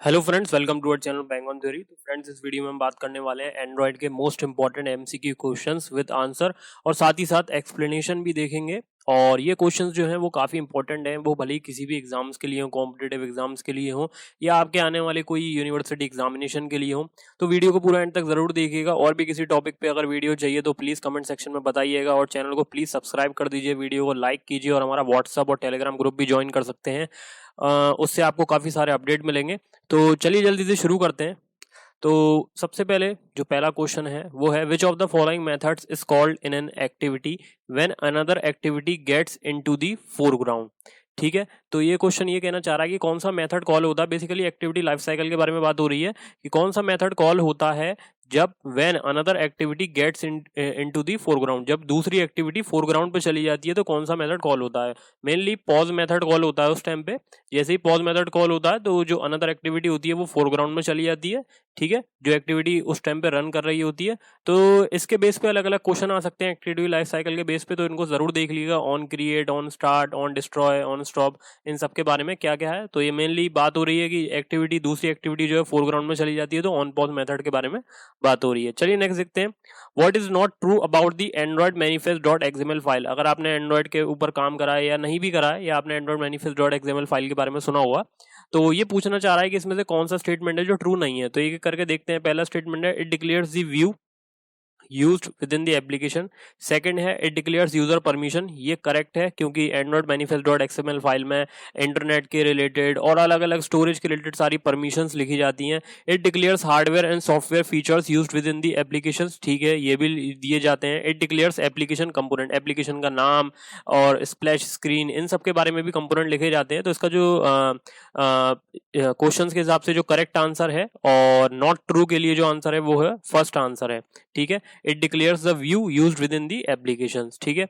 Hello friends, welcome to our channel bang on theory. तो friends, इस video में हम बात करने वाले हैं एंड्रॉयड के most important MCQ questions with answer और साथ ही साथ एक्सप्लेनेशन भी देखेंगे। और ये क्वेश्चंस जो हैं वो काफ़ी इंपॉर्टेंट हैं, वो भले ही किसी भी एग्जाम्स के लिए हो, कॉम्पिटेटिव एग्जाम्स के लिए हो या आपके आने वाले कोई यूनिवर्सिटी एग्जामिनेशन के लिए हो। तो वीडियो को पूरा एंड तक ज़रूर देखिएगा। और भी किसी टॉपिक पे अगर वीडियो चाहिए तो प्लीज़ कमेंट सेक्शन में बताइएगा और चैनल को प्लीज़ सब्सक्राइब कर दीजिए, वीडियो को लाइक कीजिए और हमारा व्हाट्सअप और टेलीग्राम ग्रुप भी ज्वाइन कर सकते हैं। उससे आपको काफ़ी सारे अपडेट मिलेंगे। तो चलिए जल्दी से शुरू करते हैं। तो सबसे पहले जो पहला क्वेश्चन है वो है, which of the following methods is called in an activity when another activity gets into the foreground. ठीक है, तो ये क्वेश्चन ये कहना चाह रहा है कि कौन सा मेथड कॉल होता है। बेसिकली एक्टिविटी लाइफ साइकिल के बारे में बात हो रही है कि कौन सा मेथड कॉल होता है जब when another activity gets into the foreground, जब दूसरी एक्टिविटी फोरग्राउंड पे चली जाती है तो कौन सा मेथड कॉल होता है। मेनली पॉज मेथड कॉल होता है उस टाइम पे। जैसे ही पॉज मेथड कॉल होता है तो जो अनदर एक्टिविटी होती है वो फोरग्राउंड में चली जाती है। ठीक है, जो एक्टिविटी उस टाइम पे रन कर रही होती है। तो इसके बेस पे अलग अलग क्वेश्चन आ सकते हैं एक्टिविटी लाइफ साइकिल के बेस पे, तो इनको जरूर देख लीजिएगा। On create, on start, on destroy, on stop, इन सब के बारे में क्या क्या है। तो ये मेनली बात हो रही है कि एक्टिविटी दूसरी एक्टिविटी जो है फोरग्राउंड में चली जाती है, तो ऑन पॉज मेथड के बारे में बात हो रही है। चलिए नेक्स्ट देखते हैं, what is not true about the Android manifest dot XML file. अगर आपने एंड्रॉइड के ऊपर काम करा है या नहीं भी करा है, या आपने Android manifest dot XML file के बारे में सुना हुआ, तो ये पूछना चाह रहा है कि इसमें से कौन सा स्टेटमेंट है जो ट्रू नहीं है। तो एक एक करके देखते हैं। पहला स्टेटमेंट है, it declares the view used within the application। Second है, it declares user permission। ये करेक्ट है क्योंकि Android manifest dot XML file में इंटरनेट के रिलेटेड और अलग अलग स्टोरेज के रिलेटेड सारी परमिशंस लिखी जाती हैं। It declares hardware and software features used within the application. ठीक है, ये भी दिए जाते हैं। It declares application component, application का नाम और स्प्लैश स्क्रीन, इन सब के बारे में भी कंपोनेंट लिखे जाते हैं। तो इसका जो क्वेश्चन के हिसाब से जो करेक्ट आंसर है और नॉट ट्रू के लिए जो आंसर है वो है फर्स्ट आंसर है। ठीक है, it declares the view used within the applications. ठीक है,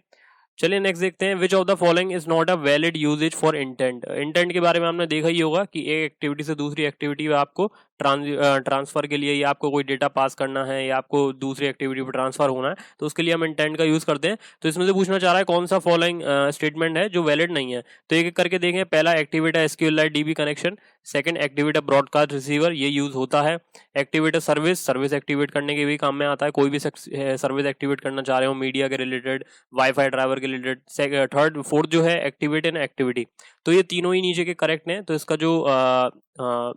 चलिए नेक्स्ट देखते हैं, which of the following is not a valid usage for intent. Intent के बारे में आपने देखा ही होगा कि एक एक्टिविटी से दूसरी एक्टिविटी में आपको ट्रांसफर के लिए, या आपको कोई डेटा पास करना है या आपको दूसरी एक्टिविटी पर ट्रांसफर होना है, तो उसके लिए हम इंटेंट का यूज करते हैं। तो इसमें से पूछना चाह रहा है कौन सा फॉलोइंग स्टेटमेंट है जो वैलिड नहीं है। तो एक एक करके देखें। पहला, activate SQLI DB connection. Second, activate broadcast receiver, ये यूज होता है। एक्टिवेट सर्विस, सर्विस एक्टिवेट करने के भी काम में आता है। कोई भी सर्विस एक्टिवेट करना चाह रहे हो मीडिया के रिलेटेड, वाईफाई ड्राइवर के रिलेटेड। थर्ड, फोर्थ जो है एक्टिवेट एंड एक्टिविटी। तो ये तीनों ही नीचे के करेक्ट हैं। तो इसका जो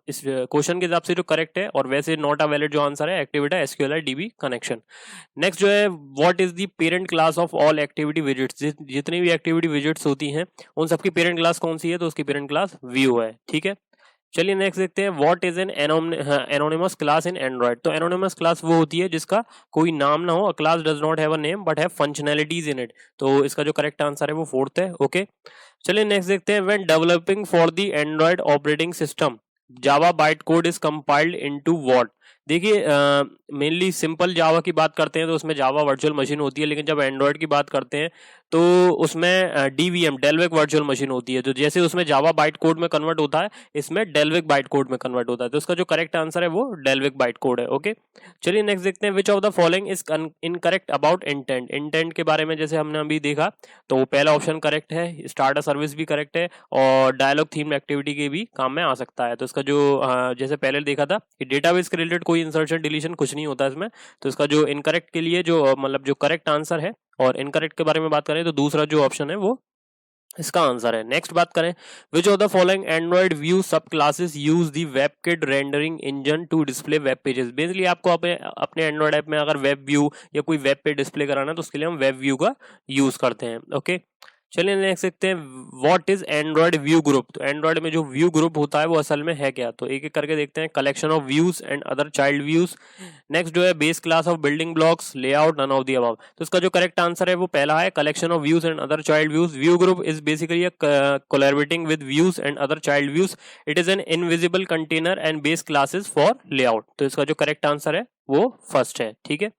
इस क्वेश्चन के हिसाब से जो करेक्ट है और वैसे नॉट अ वैलिड जो आंसर है, activate SQLI DB connection. Next जो है, what is the parent class of all activity visits. जितनी भी एक्टिविटी विजिट्स होती हैं उन सबकी पेरेंट क्लास कौन सी है, तो उसकी पेरेंट क्लास व्यू है। ठीक है, चलिए नेक्स्ट देखते हैं, what is an anonymous class in Android. तो एनोनिमस क्लास वो होती है जिसका कोई नाम ना हो। अ class does not have a name but have functionalities in it. तो इसका जो करेक्ट आंसर है वो फोर्थ है। ओके, चलिए नेक्स्ट देखते हैं, when developing for the Android operating system Java byte code is compiled into what. देखिए, मेनली सिंपल जावा की बात करते हैं तो उसमें जावा वर्चुअल मशीन होती है, लेकिन जब एंड्रॉइड की बात करते हैं तो उसमें डीवीएम, डेलविक वर्चुअल मशीन होती है। तो जैसे उसमें जावा बाइट कोड में कन्वर्ट होता है, इसमें डेलविक बाइट कोड में कन्वर्ट होता है। तो उसका जो करेक्ट आंसर है वो डेलविक बाइट कोड है। ओके, चलिए नेक्स्ट देखते हैं, which of the following is incorrect about intent. Intent के बारे में जैसे हमने अभी देखा, तो पहला ऑप्शन करेक्ट है, स्टार्ट अ सर्विस भी करेक्ट है और डायलॉग थीम एक्टिविटी के भी काम में आ सकता है। तो इसका जो जैसे पहले देखा था कि डेटाबेस के रिलेटेड कोई इंसर्शन डिलीशन कुछ नहीं होता इसमें। तो इसका जो इनकरेक्ट के लिए जो मतलब जो करेक्ट आंसर है, और इनकरेक्ट के बारे में बात करें तो दूसरा जो ऑप्शन है वो इसका आंसर है। नेक्स्ट बात करें, which of the following Android view sub classes use the webkit rendering engine to display web pages. Basically आपको अपने एंड्रॉइड ऐप में अगर वेब व्यू या कोई वेब पेज डिस्प्ले कराना है तो उसके लिए हम वेब व्यू का यूज करते हैं। ओके, चलिए नेक्स्ट देखते हैं, what is Android view group. तो एंड्रॉइड में जो व्यू ग्रुप होता है वो असल में है क्या। तो एक एक करके देखते हैं, collection of views and other child views. Next जो है, base class of building blocks, layout, none of the above. तो इसका जो करेक्ट आंसर है वो पहला है, collection of views and other child views. View group is basically collaborating with views and other child views. It is an invisible container and base classes for layout. तो इसका जो करेक्ट आंसर है वो first है। ठीक है,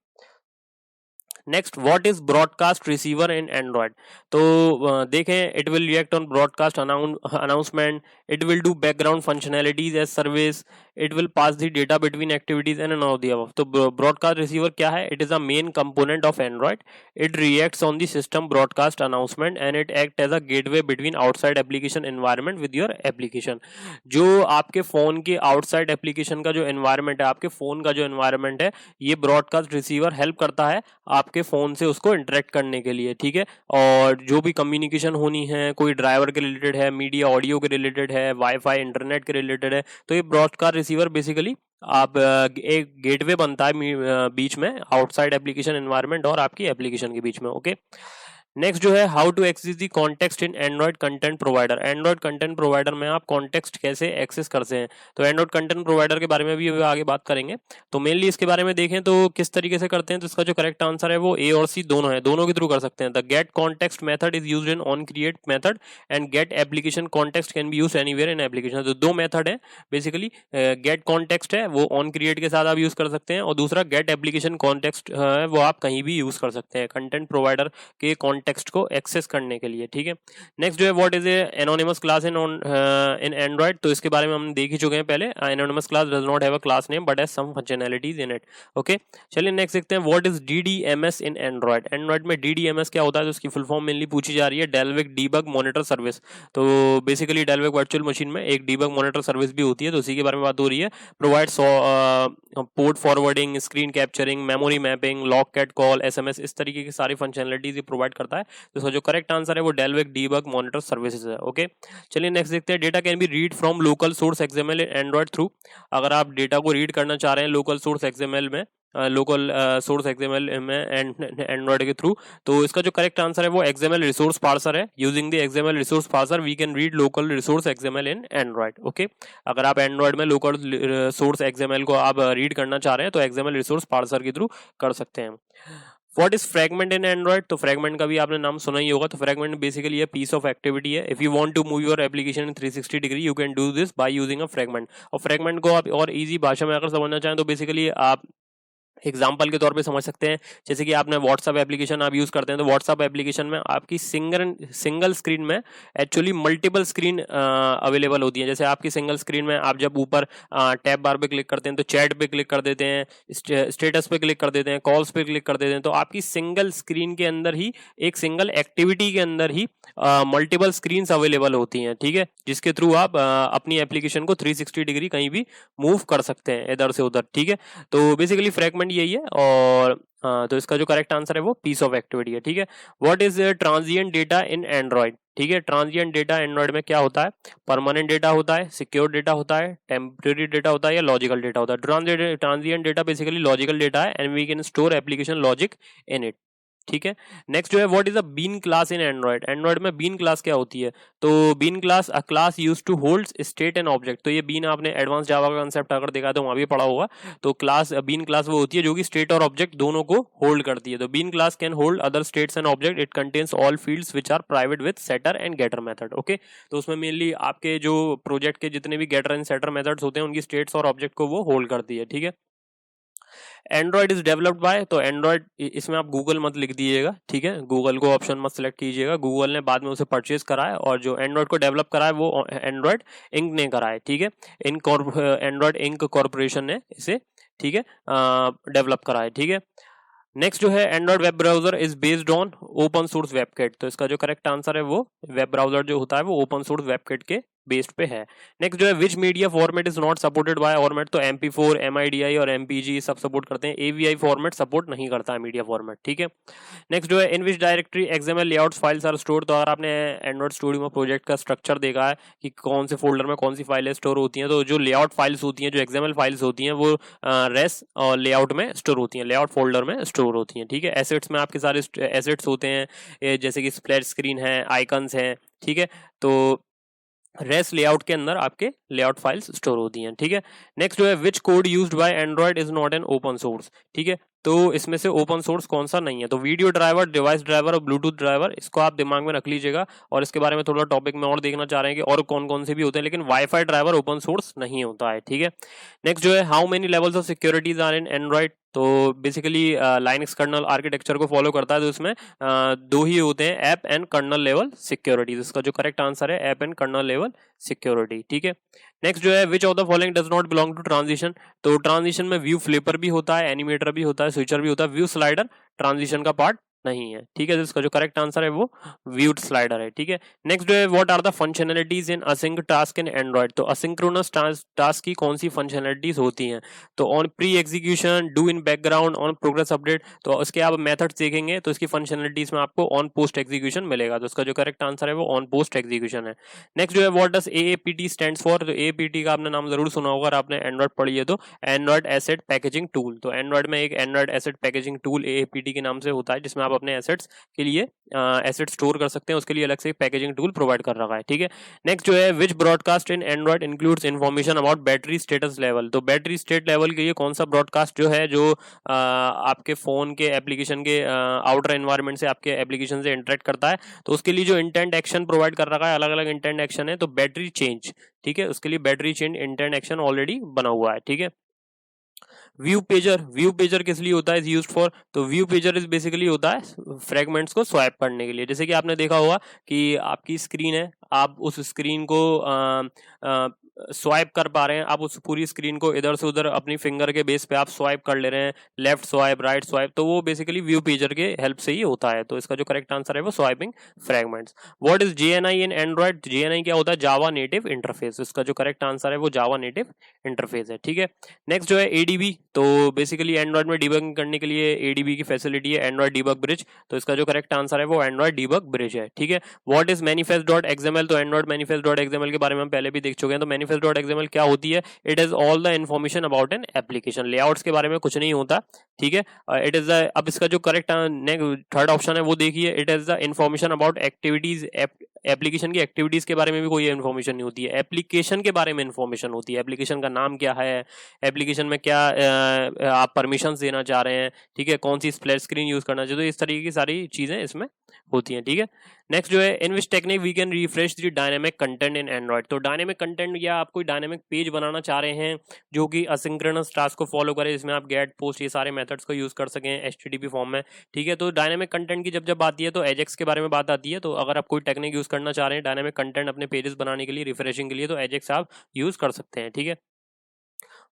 next, what is broadcast receiver in Android. तो देखें, it will react on broadcast announcement, it will do background functionalities as service, it will pass the data between activities and none of the above. तो broadcast receiver क्या है? It is a main component of Android, it reacts on the system broadcast announcement and it act as a gateway between outside application environment with your application. जो आपके phone के outside application का जो environment है, आपके phone का जो environment है, ये ब्रॉडकास्ट रिसीवर हेल्प करता है आपके फोन से उसको इंटरेक्ट करने के लिए, ठीक है। और जो भी कम्युनिकेशन होनी है, कोई ड्राइवर के रिलेटेड है, मीडिया ऑडियो के रिलेटेड है, वाईफाई इंटरनेट के रिलेटेड है, तो ये ब्रॉडकास्ट रिसीवर बेसिकली आप एक गेटवे बनता है बीच में आउटसाइड एप्लीकेशन एनवायरनमेंट और आपकी एप्लीकेशन के बीच में, ओके। नेक्स्ट जो है, how to access the context in Android content provider. Android content provider में आप कॉन्टेक्स्ट कैसे एक्सेस करते हैं, तो एंड्रॉइड कंटेंट प्रोवाइडर के बारे में भी आगे बात करेंगे। तो मेनली इसके बारे में देखें तो किस तरीके से करते हैं, तो इसका जो करेक्ट आंसर है वो ए और सी दोनों है, दोनों के थ्रू कर सकते हैं। The get context method is used in on create method and get application context can be used anywhere in application. तो दो मेथड है बेसिकली, गेट कॉन्टेक्स्ट है वो ऑन क्रिएट के साथ आप यूज कर सकते हैं, और दूसरा गेट एप्लीकेशन कॉन्टेक्स्ट है वो आप कहीं भी यूज कर सकते हैं कंटेंट प्रोवाइडर के कॉन्टेक्स्ट को एक्सेस करने के लिए, ठीक है। नेक्स्ट जो है, what is a anonymous class in Android. तो इसके बारे में हम देख ही चुके हैं पहले। Anonymous class does not have a class name but has some functionalities in it, okay. चलिए नेक्स्ट देखते हैं, what is DDMS in Android. Android में डीडीएमएस क्या होता है, तो उसकी फुल फॉर्म मेनली पूछी जा रही है, डेल्विक डीबग मॉनिटर सर्विस। तो बेसिकली डेल्विक वर्चुअल मशीन में एक डीबग मॉनिटर सर्विस भी होती है, तो उसी के बारे में बात हो रही है। Provide port forwarding, screen capturing, memory mapping, log cat call, SMS, इस तरीके की सारी फंक्शनैलिटीज ये प्रोवाइड करता है। तो इसका जो करेक्ट आंसर है वो डेल्विक डीबग मॉनिटर सर्विसेज है, ओके। चलिए नेक्स्ट देखते हैं, data can be read from local source XML in Android through. अगर आप डेटा को रीड करना चाह रहे हैं लोकल सोर्स एक्सएमएल में, लोकल सोर्स एक्सएमएल में एंड्रॉइड के थ्रू, तो इसका जो करेक्ट आंसर है वो एक्सएमएल रिसोर्स पार्सर है। Using the XML resource parser we can read local resource XML in Android, okay. अगर आप एंड्रॉइड में लोकल सोर्स एक्सएमएल को आप रीड करना चाह रहे हैं तो एक्सएमएल रिसोर्स पार्सर के थ्रू कर सकते हैं। What is fragment in Android. तो फ्रैगमेंट का भी आपने नाम सुना ही होगा। तो fragment basically piece of activity है। If you want to move your application in 360 degree you can do this by using a fragment. और फ्रैगमेंट को आप और इजी भाषा में अगर समझना चाहें तो बेसिकली आप एग्जाम्पल के तौर पे समझ सकते हैं, जैसे कि आपने व्हाट्सअप एप्लीकेशन आप यूज करते हैं, तो व्हाट्सअप एप्लीकेशन में आपकी सिंगल स्क्रीन में एक्चुअली मल्टीपल स्क्रीन अवेलेबल होती है। जैसे आपकी सिंगल स्क्रीन में आप जब ऊपर टैब बार पे क्लिक करते हैं तो चैट पे क्लिक कर देते हैं, स्टेटस पे क्लिक कर देते हैं, कॉल्स पे क्लिक कर देते हैं, तो आपकी सिंगल स्क्रीन के अंदर ही, एक सिंगल एक्टिविटी के अंदर ही मल्टीपल स्क्रीन अवेलेबल होती हैं, ठीक है, जिसके थ्रू आप अपनी एप्लीकेशन को 360 डिग्री कहीं भी मूव कर सकते हैं इधर से उधर, ठीक है। तो बेसिकली फ्रैगमेंट यही है। और तो इसका जो करेक्ट आंसर है वो पीस ऑफ एक्टिविटी है, ठीक है। What is transient data in Android. ठीक है, ट्रांजिएंट डेटा एंड्रॉइड में क्या होता है, परमानेंट डेटा होता है, सिक्योर डेटा होता है, टेम्परेरी डेटा होता है या लॉजिकल डेटा होता है। Transient data basically logical data है and we can store application logic in it, ठीक है। नेक्स्ट जो है, what is a bean class in Android. Android में बीन क्लास क्या होती है, तो bean class a class used to hold state and object. तो ये बीन आपने एडवांस जावा का कांसेप्ट अगर देखा तो वहां भी पढ़ा होगा। तो क्लास बीन क्लास वो होती है जो कि स्टेट और ऑब्जेक्ट दोनों को होल्ड करती है। तो bean class can hold other states and object, it contains all fields which are private with setter and getter method, okay. तो उसमें मेनली आपके जो प्रोजेक्ट के जितने भी गेटर एंड सेटर मेथड्स होते हैं उनकी स्टेट्स और ऑब्जेक्ट को वो होल्ड करती है, ठीक है। एंड्रॉइड इज डेवलप्ड बाय, तो एंड्रॉइड इसमें आप गूगल मत लिख दीजिएगा, ठीक है, गूगल को ऑप्शन मत सेलेक्ट कीजिएगा। गूगल ने बाद में उसे परचेज करा है और जो एंड्रॉइड को डेवलप करा है वो एंड्रॉइड इंक ने करा है, ठीक है। एंड्रॉइड इंक कॉर्पोरेशन ने इसे, ठीक है, डेवलप करा है, ठीक है। नेक्स्ट जो है, Android web browser is based on open source WebKit. तो इसका जो करेक्ट आंसर है वो वेब ब्राउजर जो होता है वो ओपन सोर्स वेबकिट के बेस्ड पे है। नेक्स्ट जो है, विच media format is not supported by format. तो MP4, MIDI और MPG सब सपोर्ट करते हैं, AVI फॉर्मेट सपोर्ट नहीं करता है मीडिया फॉर्मेट, ठीक है। नेक्स्ट जो है, in which directory XML layouts files are store. तो अगर आपने एंड्रॉइड स्टूडियो में प्रोजेक्ट का स्ट्रक्चर देखा है कि कौन से फोल्डर में कौन सी फाइलें स्टोर होती हैं, तो जो लेआउट फाइल्स होती हैं, जो XML फाइल्स होती हैं वो रेस और लेआउट में स्टोर होती हैं, लेआउट फोल्डर में स्टोर होती हैं, ठीक है। एसेट्स में आपके सारे एसेट्स होते हैं, जैसे कि स्प्लैश स्क्रीन है, आइकन्स हैं, ठीक है। तो रेस्ट लेआउट के अंदर आपके लेआउट फाइल्स स्टोर होती हैं, ठीक है। नेक्स्ट जो है, विच code used by Android is not an open source. ठीक है, तो इसमें से ओपन सोर्स कौन सा नहीं है? तो वीडियो ड्राइवर, डिवाइस ड्राइवर और ब्लूटूथ ड्राइवर, इसको आप दिमाग में रख लीजिएगा और इसके बारे में थोड़ा टॉपिक में और देखना चाह रहे हैं कि और कौन कौन से भी होते हैं, लेकिन वाईफाई ड्राइवर ओपन सोर्स नहीं होता है, ठीक है। नेक्स्ट जो है, how many levels of securities are in Android? तो बेसिकली लाइनक्स कर्नल आर्किटेक्चर को फॉलो करता है, तो इसमें दो ही होते हैं, app and kernel level securities. इसका जो करेक्ट आंसर है app and kernel level security, ठीक है। नेक्स्ट जो है, which of the following does not belong to transition? तो ट्रांजिशन में व्यू फ्लिपर भी होता है, एनिमेटर भी होता है, स्विचर भी होता है, व्यू स्लाइडर ट्रांजिशन का पार्ट नहीं है, ठीक है। जिसका जो करेक्ट आंसर है वो व्यूड स्लाइडर है, ठीक है। नेक्स्ट जो है, what are the functionalities in async task in Android? तो असिंक्रोनस टास्क की कौन सी फंक्शनैलिटीज होती हैं? तो on pre execution, do in background, on progress update. तो उसके आप मेथड्स देखेंगे तो इसकी फंक्शनैलिटीज में आपको ऑन पोस्ट एग्जीक्यूशन मिलेगा, तो इसका जो करेक्ट आंसर है वो ऑन पोस्ट एग्जीक्यूशन है। नेक्स्ट जो है, what does AAPT stands for? तो AAPT का आपने नाम जरूर सुना होगा, आपने एंड्रॉइड पढ़ी है तो, एंड्रॉइड एसेट पैकेजिंग टूल। तो एंड्रॉइड में एक Android asset packaging tool AAPT के नाम से होता है, जिसमें आप अपने एसेट्स के लिए एसेट स्टोर कर सकते हैं, उसके लिए अलग से पैकेजिंग टूल प्रोवाइड कर रखा है, ठीक है। नेक्स्ट जो है, which broadcast in Android includes information about battery status level? तो बैटरी स्टेट लेवल के लिए कौन सा ब्रॉडकास्ट जो है, जो आपके फोन के एप्लीकेशन के आउटर एनवायरनमेंट से आपके एप्लीकेशन से इंटरेक्ट करता है, तो उसके लिए जो इंटेंट एक्शन प्रोवाइड कर रखा है, अलग अलग इंटेंट एक्शन है, तो बैटरी चेंज, ठीक है, उसके लिए battery change intent action already बना हुआ है, ठीक है। व्यू पेजर, व्यू पेजर किस लिए होता है, इज यूज्ड फॉर? तो व्यू पेजर इज बेसिकली होता है फ्रेगमेंट्स को स्वैप करने के लिए। जैसे कि आपने देखा होगा कि आपकी स्क्रीन है, आप उस स्क्रीन को स्वाइप कर पा रहे हैं, आप उस पूरी स्क्रीन को इधर से उधर अपनी फिंगर के बेस पे आप स्वाइप कर ले रहे हैं, लेफ्ट स्वाइप, राइट स्वाइप, तो वो बेसिकली व्यू पेजर के हेल्प से ही होता है। तो इसका जो करेक्ट आंसर है वो swiping fragments. What is JNI in Android? JNI क्या होता है? जावा नेटिव इंटरफेस। इसका जो करेक्ट आंसर है वो जावा नेटिव इंटरफेस है, ठीक है। नेक्स्ट जो है, ADB। तो बेसिकली एंड्रॉइड में डिबगिंग करने के लिए ADB की फैसिलिटी है, एंड्रॉइड डिबग ब्रिज। तो इसका जो करेक्ट आंसर है वो एंड्रॉइड डिबग ब्रिज है, ठीक है। What is manifest.xml? तो एंड्रॉइड manifest.xml के बारे में हम पहले भी देख चुके हैं। तो manifest.xml क्या होती है? It is all the information about an application. Layouts के बारे में कुछ नहीं होता, ठीक है। इट इज द, अब इसका जो करेक्ट थर्ड ऑप्शन है वो देखिए, it is the information about activities. Application की एक्टिविटीज के बारे में भी कोई इन्फॉर्मेशन नहीं होती है, एप्लीकेशन के बारे में इन्फॉर्मेशन होती है, एप्लीकेशन का नाम क्या है, एप्लीकेशन में क्या आप परमिशंस देना चाह रहे हैं, ठीक है, कौन सी स्प्लैश स्क्रीन यूज करना चाहिए, तो इस तरीके की सारी चीजें इसमें होती हैं, ठीक है। नेक्स्ट जो है, in which technique we can refresh the dynamic content in Android? तो डायनेमिक कंटेंट, या आप कोई डायनेमिक पेज बनाना चाह रहे हैं जो कि असिंक्रोनस टास्क को फॉलो करे, जिसमें आप गेट, पोस्ट, ये सारे मेथड्स को यूज कर सकें HTTP फॉर्म में, ठीक है। तो डायनेमिक कंटेंट की जब बात आती है तो एजेक्स के बारे में बात आती है। तो अगर आप कोई टेक्निक यूज करना चाह रहे हैं डायनेमिक कंटेंट अपने पेजेस बनाने के लिए, रिफ्रेशिंग के लिए, तो एजेक्स आप यूज कर सकते हैं, ठीक है।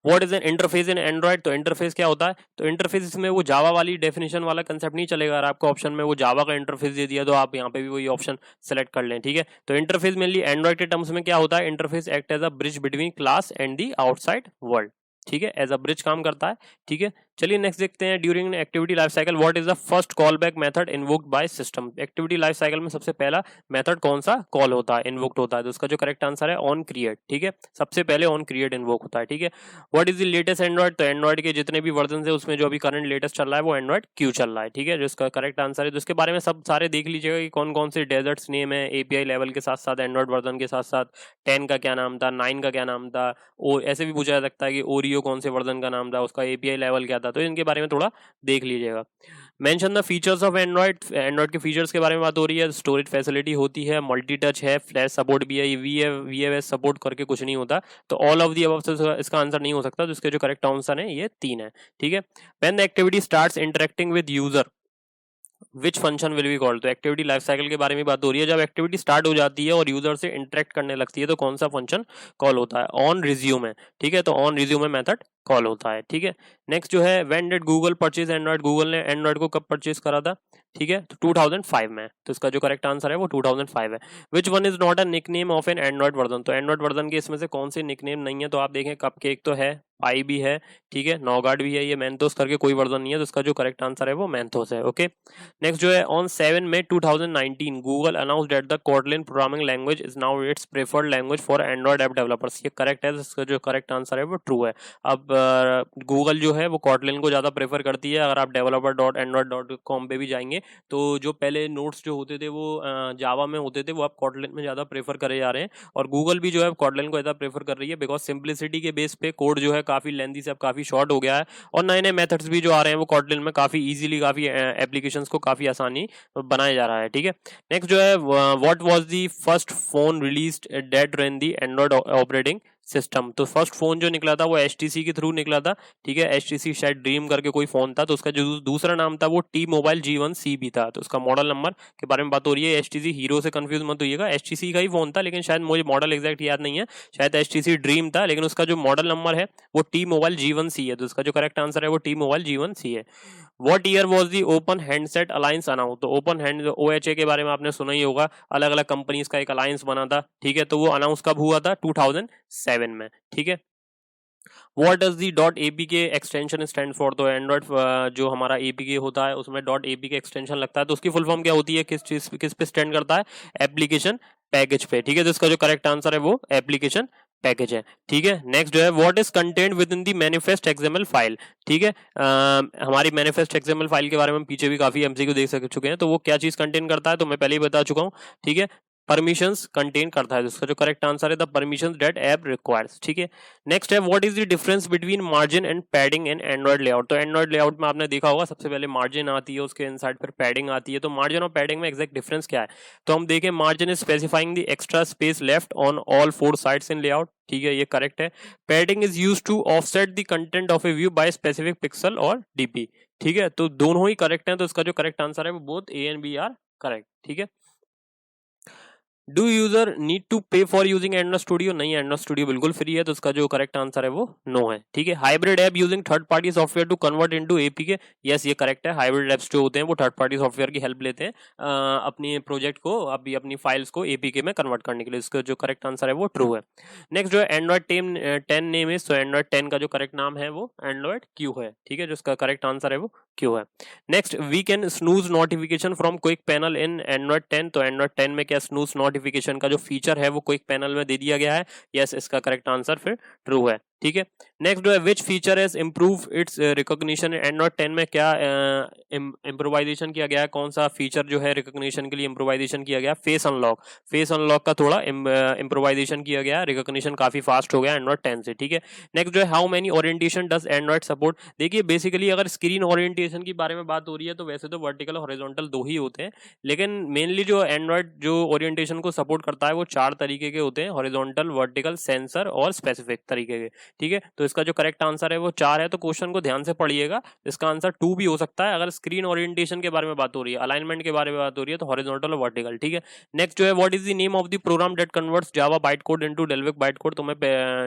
What is an interface in Android? तो इंटरफेस क्या होता है? तो इंटरफेस इसमें वो जावा वाली डेफिनेशन वाला कंसेप्ट नहीं चलेगा। अगर आपको ऑप्शन में वो जावा का इंटरफेस दे दिया तो आप यहाँ पे भी वही ऑप्शन सेलेक्ट कर लें, ठीक है। तो इंटरफेस मेनली एंड्रॉइड के टर्म्स में क्या होता है? Interface act as a bridge between class and the outside world, ठीक है, एज अ ब्रिज काम करता है, ठीक है। चलिए नेक्स्ट देखते हैं, during activity life cycle what is the first call back method invoked by system? Activity life cycle में सबसे पहला मेथड कौन सा कॉल होता है, इन्वोक्ड होता है? तो उसका जो करेक्ट आंसर है ऑन क्रिएट, ठीक है, सबसे पहले ऑन क्रिएट इन्वोक होता है, ठीक है। What is the latest Android? तो एंड्रॉइड के जितने भी वर्जन है उसमें जो अभी करंट लेटेस्ट चल रहा है वो एंड्रॉइड क्यू चल रहा है, ठीक है, जिसका करेक्ट आंसर है। तो इसके बारे में सब सारे देख लीजिएगा कि कौन कौन से डेजर्ट्स नेम है API लेवल के साथ साथ, एंड्रॉइड वर्जन के साथ साथ 10 का क्या नाम था, 9 का क्या नाम था, और ऐसे भी पूछा जा सकता है कि ओरियो कौन से वर्जन का नाम था, उसका API लेवल क्या था, तो इनके बारे में थोड़ा देख लीजिएगा। Mention the features of Android. Android के फीचर्स के बारे में बात हो रही है। स्टोरेज फैसिलिटी होती है, मल्टी टच है, फ्लैश सपोर्ट भी है, VFS सपोर्ट करके कुछ नहीं होता। तो ऑल ऑफ दी अबव से इसका आंसर नहीं हो सकता, तो इसके जो करेक्ट आंसर है ये 3 है, ठीक है। When the activity starts interacting with user which function will be called? तो एक्टिविटी लाइफ साइकिल के बारे में बात हो रही है। जब एक्टिविटी स्टार्ट हो जाती है और यूजर से इंटरेक्ट करने लगती है तो कौन सा फंक्शन कॉल होता है? ऑन रिज्यूम है, ठीक है, तो ऑन रिज्यूम मेथड कॉल होता है, ठीक है। नेक्स्ट जो है, when did Google purchase Android? Google ने एंड्रॉइड को कब परचेज करा था, ठीक है, तो 2005 में। तो इसका जो करेक्ट आंसर है वो 2005 है। Which one is not a nickname of an Android version? तो एंड्रॉइड वर्जन के इसमें से कौन से निकनेम नहीं है? तो आप देखें, कपकेक तो है, पाई भी है, ठीक है, नौगार्ड भी है, ये मेंथोस करके कोई वर्जन नहीं है, तो इसका जो करेक्ट आंसर है वो मेंथोस है, ओके। नेक्स्ट जो है, on 7 May 2019 Google announced that the Kotlin programming language is now its preferred language for Android app developers. ये करेक्ट है, इसका जो करेक्ट आंसर है वो ट्रू है। अब गूगल जो है वो कॉटलिन को ज़्यादा प्रेफर करती है। अगर आप developer.android.com पे भी जाएंगे तो जो पहले नोट्स जो होते थे वो जावा में होते थे, वो आप कॉटलिन में ज़्यादा प्रेफर करे जा रहे हैं, और गूगल भी जो है कॉटलिन को ज़्यादा प्रेफर कर रही है, बिकॉज सिंप्लिसिटी के बेस पे कोड जो है काफ़ी लेंथी से अब काफ़ी शॉर्ट हो गया है, और नए नए मेथड्स भी जो आ रहे हैं वो कॉटलिन में काफ़ी ईजिली काफ़ी एप्लीकेशंस को काफ़ी आसानी बनाया जा रहा है। ठीक है, नेक्स्ट जो है what was the first phone released that run the Android operating system. तो फर्स्ट फोन जो निकला था वो HTC के थ्रू निकला था। ठीक है, HTC शायद ड्रीम करके कोई फोन था, तो उसका जो दूसरा नाम था वो T-Mobile G1C भी था। तो उसका मॉडल नंबर के बारे में बात हो रही है। HTC हीरो से कंफ्यूज मत होइएगा, HTC का ही फोन था, लेकिन शायद मुझे मॉडल एग्जैक्ट याद नहीं है, शायद HTC ड्रीम था, लेकिन उसका जो मॉडल नंबर है वो T-Mobile G1C है। तो उसका जो करेक्ट आंसर है वो T-Mobile G1C है। What year was the Open Handset Alliance announced? तो ओपन हैंड OHA के बारे में आपने सुना ही होगा, अलग अलग कंपनीज का एक अलायंस बना था। ठीक है, तो वो अनाउंस कब हुआ था? 2007 में। ठीक है, What does the .apk extension stand for? तो एंड्रॉइड जो हमारा APK होता है उसमें .apk एक्सटेंशन लगता है, तो उसकी फुल फॉर्म क्या होती है, किस पे स्टैंड करता है? एप्लीकेशन पैकेज पे। ठीक है, तो इसका जो करेक्ट आंसर है वो एप्लीकेशन पैकेज है। ठीक है, नेक्स्ट जो है what is content with in the manifest XML file. ठीक है, हमारी मैनिफेस्ट XML फाइल के बारे में पीछे भी काफी MCQ देख चुके हैं, तो वो क्या चीज कंटेन करता है तो मैं पहले ही बता चुका हूँ। ठीक है, परमिशंस कंटेन करता है, तो इसका जो करेक्ट आंसर है the permissions that app requires. ठीक है, नेक्स्ट है what is the difference between margin and padding in Android layout. तो एंड्रॉइड लेआउट में आपने देखा होगा सबसे पहले मार्जिन आती है, उसके इनसाइड फिर पैडिंग आती है। तो मार्जिन और पैडिंग में एग्जैक्ट डिफरेंस क्या है? तो हम देखें, margin is specifying the extra space left on all 4 sides in layout. ठीक है, ये करेक्ट है। Padding is use to offset the content of a view by specific pixel और DP। ठीक है, तो दोनों ही करेक्ट हैं, तो इसका जो करेक्ट आंसर है वो both A and B are correct. ठीक है, do user need to pay for using Android studio? नहीं, एंड्रॉइड स्टूडियो बिल्कुल फ्री है, तो उसका जो करेक्ट आंसर है वो नो है। ठीक है, hybrid app using third party software to convert into APK? Yes, ये करेक्ट है। हाइब्रिड ऐप्स जो होते हैं वो थर्ड पार्टी सॉफ्टवेयर की हेल्प लेते हैं अपनी प्रोजेक्ट को, अपनी फाइल्स को APK में कन्वर्ट करने के लिए। इसका जो करेक्ट आंसर है वो ट्रू है। नेक्स्ट जो है एंड्रॉइड 10 नेम इज, तो एंड्रॉइड 10 का जो करेक्ट नाम है वो एंड्रॉइड Q है। ठीक है, जिसका करेक्ट आंसर है वो Q है। Next, we can snooze notification from quick panel in Android 10। तो एंड्रॉइड 10 में क्या स्नूज नोटिफिकेशन का जो फीचर है वो क्विक पैनल में दे दिया गया है? यस, इसका करेक्ट आंसर फिर ट्रू है। ठीक है, नेक्स्ट जो है which feature has improve it's recognition? Android 10 में क्या इम्प्रोवाइजेशन किया गया है? कौन सा फीचर जो है रिकॉग्निशन के लिए इम्प्रोवाइजेशन किया गया? Face unlock. फेस अनलॉक का थोड़ा इम्प्रोवाइजेशन किया गया, रिकॉग्निशन काफी फास्ट हो गया एंड्रॉइड 10 से। ठीक है, नेक्स्ट जो है how many orientation does Android support? देखिए, बेसिकली अगर स्क्रीन ओरिएंटेशन की बारे में बात हो रही है तो वैसे तो वर्टिकल और हॉरिजॉन्टल 2 ही होते हैं, लेकिन मेनली जो एंड्रॉइड जो ओरिएंटेशन को सपोर्ट करता है वो 4 तरीके के होते हैं, हॉरिजॉन्टल, वर्टिकल, सेंसर और स्पेसिफिक तरीके के। ठीक है, तो इसका जो करेक्ट आंसर है वो 4 है। तो क्वेश्चन को ध्यान से पढ़िएगा, इसका आंसर 2 भी हो सकता है। अगर स्क्रीन ओरिएंटेशन के बारे में बात हो रही है, अलाइनमेंट के बारे में बात हो रही है, तो हॉरिजॉन्टल और वर्टिकल। ठीक है, नेक्स्ट जो है what is the name of the program that converts Java byte code into Dalvik byte code? तो मैं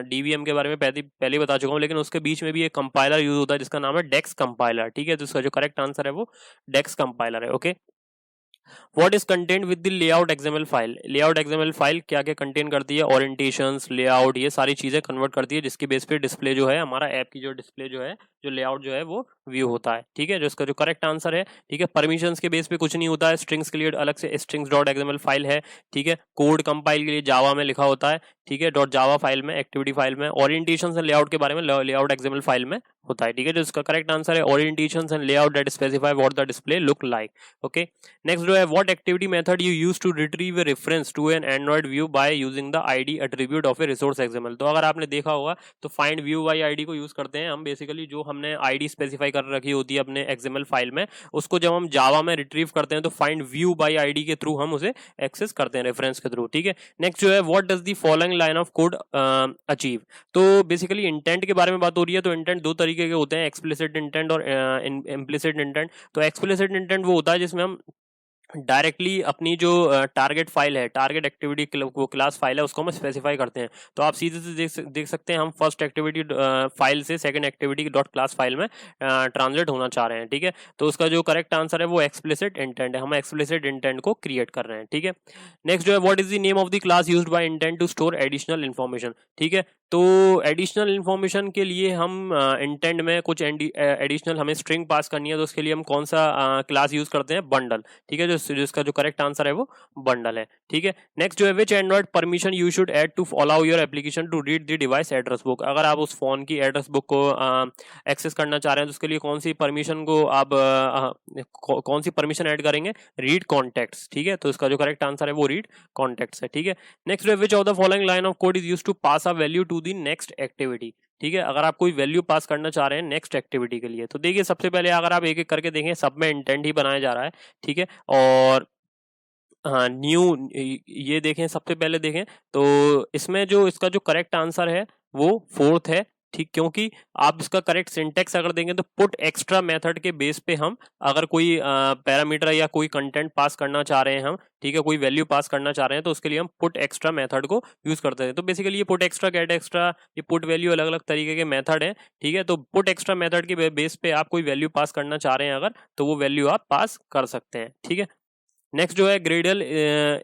DVM के बारे में पहले बता चुका हूं, लेकिन उसके बीच में भी एक कंपाइलर यूज होता है जिसका नाम है डेक्स कंपाइलर। ठीक है, तो इसका जो करेक्ट आंसर है वो डेक्स कंपाइलर है। Okay, what is content with the layout XML file? Layout XML file क्या क्या कंटेन करती है? ओरिएंटेशंस, लेआउट, ये सारी चीजें कन्वर्ट करती है, जिसकी बेस पे डिस्प्ले जो है हमारा ऐप की जो डिस्प्ले जो है, जो लेआउट जो है वो व्यू होता है। ठीक है, जो इसका जो करेक्ट आंसर है। ठीक है, परमिशंस के बेस पे कुछ नहीं होता है, स्ट्रिंग्स के लिए अलग से strings.xml फाइल है। ठीक है, कोड कंपाइल के लिए जावा में लिखा होता है। ठीक है, .java फाइल में, एक्टिविटी फाइल में। ओरिएंटेशंस एंड लेआउट के बारे में लेआउट XML फाइल में होता है। ठीक है, जो इसका करेक्ट आंसर है orientations and layout that specify what the display look like. Okay, next जो है what activity method you use to retrieve a reference to an Android view by using the ID attribute of a resource XML? तो अगर आपने देखा होगा तो find view by ID को use करते हैं हम। बेसिकली जो हमने ID स्पेसिफाई कर रखी होती है अपने XML फाइल में, उसको जब हम जावा में रिट्रीव करते हैं तो फाइंड व्यू बाय ID के थ्रू हम उसे एक्सेस करते हैं, रेफरेंस के थ्रू। ठीक है, नेक्स्ट जो है what does the following line of code achieve? तो बेसिकली इंटेंट के बारे में बात हो रही है, तो इंटेंट 2 तरीके के होते हैं, एक्सप्लिसिट इंटेंट और इम्प्लिसिट इंटेंट। तो एक्सप्लिसिट इंटेंट वो होता है जिसमें हम डायरेक्टली अपनी जो टारगेट फाइल है, टारगेट एक्टिविटी वो क्लास फाइल है, उसको हम स्पेसिफाई करते हैं। तो आप सीधे से देख सकते हैं हम फर्स्ट एक्टिविटी फाइल से second activity dot class file में ट्रांसलेट होना चाह रहे हैं। ठीक है, तो उसका जो करेक्ट आंसर है वो एक्सप्लिसिट इंटेंट है, हम एक्सप्लिसिट इंटेंट को क्रिएट कर रहे हैं। ठीक है, नेक्स्ट जो है what is the name of the class used by intent to store additional information? ठीक है, तो एडिशनल इन्फॉर्मेशन के लिए हम इंटेंट में कुछ एडिशनल हमें स्ट्रिंग पास करनी है, तो उसके लिए हम कौन सा क्लास यूज करते हैं? बंडल। ठीक है, जो जिसका जो करेक्ट आंसर है वो बंडल है, ठीक है। नेक्स्ट जो है which Android permission you should add to allow your application to read the device address book. अगर आप उस फोन की एड्रेस बुक को एक्सेस करना चाह रहे हैं तो उसके लिए कौन सी परमिशन को आप कौन सी परमिशन ऐड करेंगे, रीड कॉन्टेक्ट्स, ठीक है। तो इसका जो करेक्ट आंसर है वो रीड कॉन्टेक्ट्स है, ठीक है। नेक्स्ट जो है which of the following line of code is used to pass a value to the next activity, ठीक है। अगर आप कोई वैल्यू पास करना चाह रहे हैं नेक्स्ट एक्टिविटी के लिए तो देखिए सबसे पहले अगर आप एक एक करके देखें सब में इंटेंट ही बनाया जा रहा है, ठीक है। और हाँ न्यू ये देखें, सबसे पहले देखें तो इसमें जो इसका जो करेक्ट आंसर है वो फोर्थ है, ठीक। क्योंकि आप इसका करेक्ट सिंटेक्स अगर देंगे तो पुट एक्स्ट्रा मेथड के बेस पे हम अगर कोई पैरामीटर या कोई कंटेंट पास करना चाह रहे हैं हम, ठीक है, कोई वैल्यू पास करना चाह रहे हैं तो उसके लिए हम पुट एक्स्ट्रा मेथड को यूज करते हैं। तो बेसिकली ये पुट एक्स्ट्रा, गेट एक्स्ट्रा, ये पुट वैल्यू अलग अलग तरीके के मेथड है, ठीक है। तो पुट एक्स्ट्रा मेथड के बेस पे आप कोई वैल्यू पास करना चाह रहे हैं अगर, तो वो वैल्यू आप पास कर सकते हैं, ठीक है। नेक्स्ट जो है Gradle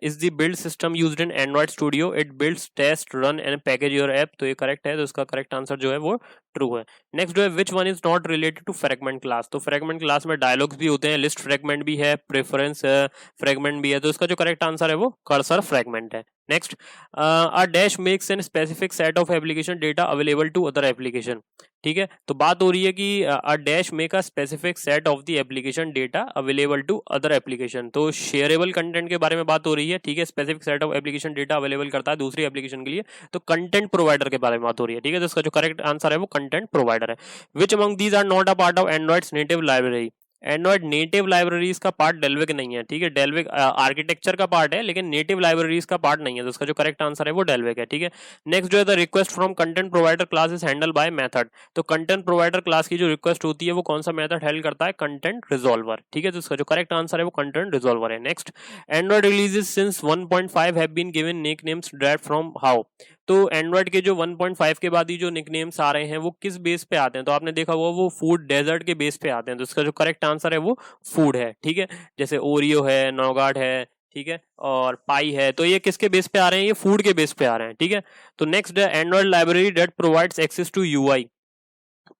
is the build system used in Android studio, it builds test run and package your app. तो ये करेक्ट है, तो इसका करेक्ट आंसर जो है वो ट्रू है। नेक्स्ट जो है which one is not related to fragment class. तो फ्रेगमेंट क्लास में डायलॉग्स भी होते हैं, लिस्ट फ्रेगमेंट भी है, प्रेफरेंस फ्रेगमेंट भी है, तो इसका जो करेक्ट आंसर है वो कर्सर फ्रेगमेंट है। Next a dash makes an specific set of application data available to other application, ठीक है। तो बात हो रही है कि a dash make a specific set of the application data available to other application. तो शेयरेबल कंटेंट के बारे में बात हो रही है, ठीक है। Specific set of application data available करता है दूसरी एप्लीकेशन के लिए, तो कंटेंट प्रोवाइडर के बारे में बात हो रही है, ठीक है। तो इसका जो करेक्ट आंसर है वो कंटेंट प्रोवाइडर है। Which among these are not a part of Android's native library. Android native libraries का पार्ट डेल्विक नहीं है, ठीक है। डेल्विक आर्किटेक्चर का पार्ट है लेकिन नेटिव लाइब्रेरीज का पार्ट नहीं है, तो उसका जो करेक्ट आंसर है वो डेल्विक है, ठीक है। नेक्स्ट जो है the request from content provider class is handle by method. तो कंटेंट प्रोवाइडर क्लास की जो रिक्वेस्ट होती है वो कौन सा मेथड हैंडल करता है, कंटेंट रिजॉल्वर, ठीक है। तो इसका जो करेक्ट आंसर है वो कंटेंट रिजॉल्वर है। Next Android releases since 1.5 have been given nicknames derived from how. तो एंड्रॉइड के जो 1.5 के बाद ही जो निकनेम्स आ रहे हैं वो किस बेस पे आते हैं, तो आपने देखा होगा वो फूड डेजर्ट के बेस पे आते हैं, तो इसका जो करेक्ट आंसर है वो फूड है, ठीक है। जैसे ओरियो है, नौगाट है, ठीक है, और पाई है, तो ये किसके बेस पे आ रहे हैं, ये फूड के बेस पे आ रहे हैं, ठीक है। तो next Android library that provides access to UI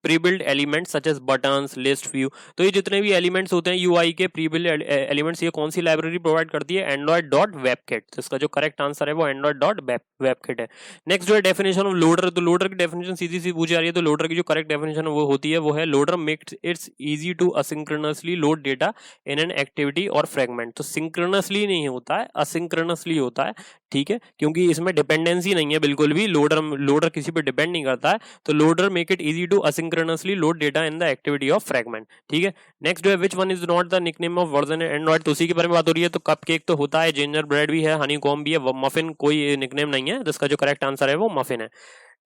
prebuilt elements such as buttons, list, view. तो ये जितने भी एलिमेंट्स होते हैं यूआई के प्रीबिल्ड एलिमेंट्स, ये कौन सी लाइब्रेरी प्रोवाइड करती है, एंड्रॉइड डॉट वेबकिट। तो इसका जो करेक्ट आंसर है वो एंड्रॉइड डॉट वेबकिट है। नेक्स्ट जो है डेफिनेशन ऑफ लोडर। तो लोडर की डेफिनेशन सीधी सी पूछी जा रही है, तो लोडर की जो करेक्ट डेफिनेशन वो होती है वो है loader makes its easy to asynchronously load data in an activity और फ्रेगमेंट। तो सिंक्रोनसली नहीं होता है, असिंक्रोनसली होता है, ठीक है, क्योंकि इसमें डिपेंडेंसी नहीं है बिल्कुल भी, लोडर किसी पे डिपेंड नहीं करता है। तो loader make it easy to asynchronously load data in the activity of fragment, ठीक है। नेक्स्ट जो है which one is not the nickname of version Android. तो उसी के बारे में बात हो रही है। तो कपकेक तो होता है, जिंजर ब्रेड भी है, हनी कॉम भी है, मफिन कोई निकनेम नहीं है, तो इसका जो करेक्ट आंसर है वो मफिन है।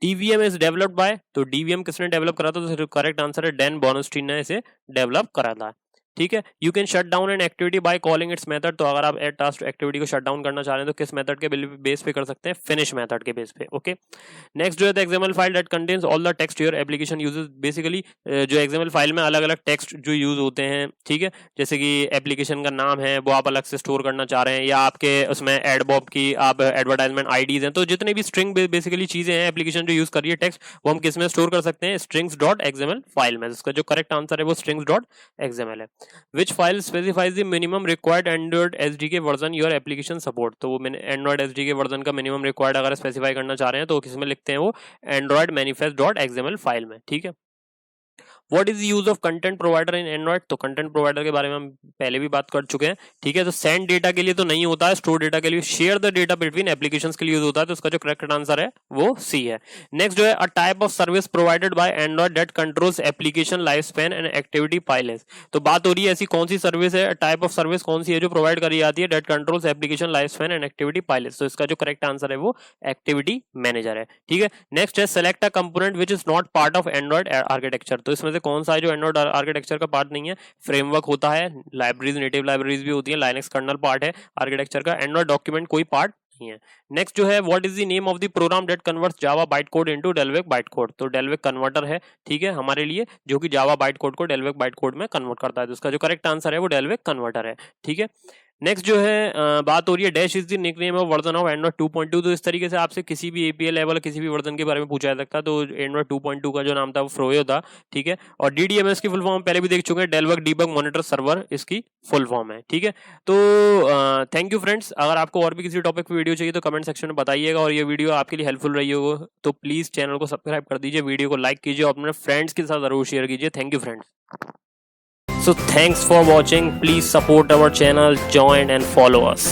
DVM is developed by. तो डीवीएम किसने डेवलप करा था, तो करेक्ट आंसर है डैन बॉर्नस्टीन ने इसे डेवलप करा था, ठीक है। You can shut down an activity by calling it's method. तो अगर आप एट टास्क एक्टिविटी को शट डाउन करना चाह रहे हैं तो किस मेथड के बेस पे कर सकते हैं, फिनिश मेथड के बेस पे, ओके। नेक्स्ट जो है XML file that contains all the text your application uses. Basically जो एक्सएमएल फाइल में अलग अलग टेक्स्ट जो यूज होते हैं, ठीक है, जैसे कि एप्लीकेशन का नाम है वो आप अलग से स्टोर करना चाह रहे हैं, या आपके उसमें एडबॉब की आप एडवर्टाइजमेंट आईडीज हैं, तो जितने भी स्ट्रिंग बेसिकली चीजें हैं एप्लीकेशन जो यूज कर रही है टेक्स्ट, वो हम किस में स्टोर कर सकते हैं, स्ट्रिंग्स डॉट एक्सएमएल फाइल में। इसका जो करेक्ट आंसर है वो स्ट्रिंग्स डॉट एक्सएमएल है। Which file specifies the minimum required Android SDK version your application support. तो वो एंड्रॉइड एसडीके वर्जन का मिनिमम रिक्वायर्ड अगर स्पेसिफाई करना चाह रहे हैं तो किसमें लिखते हैं, वो Android manifest dot XML file में, ठीक है। What is use of content provider in Android. तो कंटेंट प्रोवाइडर के बारे में हम पहले भी बात कर चुके हैं, ठीक है। तो सेंड डेटा के लिए तो नहीं होता है, स्टोर डेटा के लिए, share the data between applications के लिए यूज होता है, तो उसका जो करेक्ट आंसर है वो सी है। नेक्स्ट जो है a type of service provided by Android that controls application life span and activity piles. तो बात हो रही है ऐसी कौन सी सर्विस है, टाइप ऑफ सर्विस कौन सी है जो प्रोवाइड करी जाती है, that controls application life span and activity piles. तो इसका जो करेक्ट आंसर है वो एक्टिविटी मैनेजर है, ठीक है। नेक्स्ट है select a component which is not part of Android architecture. तो इसमें से कौन सा है जो एंड्रॉइड आर्किटेक्चर का पार्ट नहीं है, फ्रेमवर्क होता है, लाइब्रेरीज नेटिव लाइब्रेरीज भी होती है, लाइनक्स कर्नल पार्ट है आर्किटेक्चर का, एंड्रॉइड डॉक्यूमेंट कोई पार्ट नहीं है। नेक्स्ट जो है what is the name of the program that converts Java byte code into Dalvik byte code. तो डेल्विक कन्वर्टर है, ठीक है, हमारे लिए, जो कि जावा बाइट कोड को डेल्विक बाइट कोड में कन्वर्ट करता है, तो इसका जो करेक्ट आंसर है वो डेल्विक कन्वर्टर है, ठीक है। नेक्स्ट जो है बात हो रही है dash is the nickname of version of Android 2.2। तो इस तरीके से आपसे किसी भी एपीआई लेवल किसी भी वर्जन के बारे में पूछा जा सकता है। तो एंड्रॉइड 2.2 का जो नाम था वो फ्रोयो था, ठीक है। और डीडीएमएस की फुल फॉर्म पहले भी देख चुके हैं, डेलबग डीबग मॉनिटर सर्वर इसकी फुल फॉर्म है, ठीक है। तो थैंक यू फ्रेंड्स। अगर आपको और भी किसी टॉपिक पे वीडियो चाहिए तो कमेंट सेक्शन में बताइएगा, और ये वीडियो आपके लिए हेल्पफुल रही हो तो प्लीज चैनल को सब्सक्राइब कर दीजिए, वीडियो को लाइक कीजिए और अपने फ्रेंड्स के साथ जरूर शेयर कीजिए। Thank you friends. So thanks for watching. Please support our channel, join and follow us.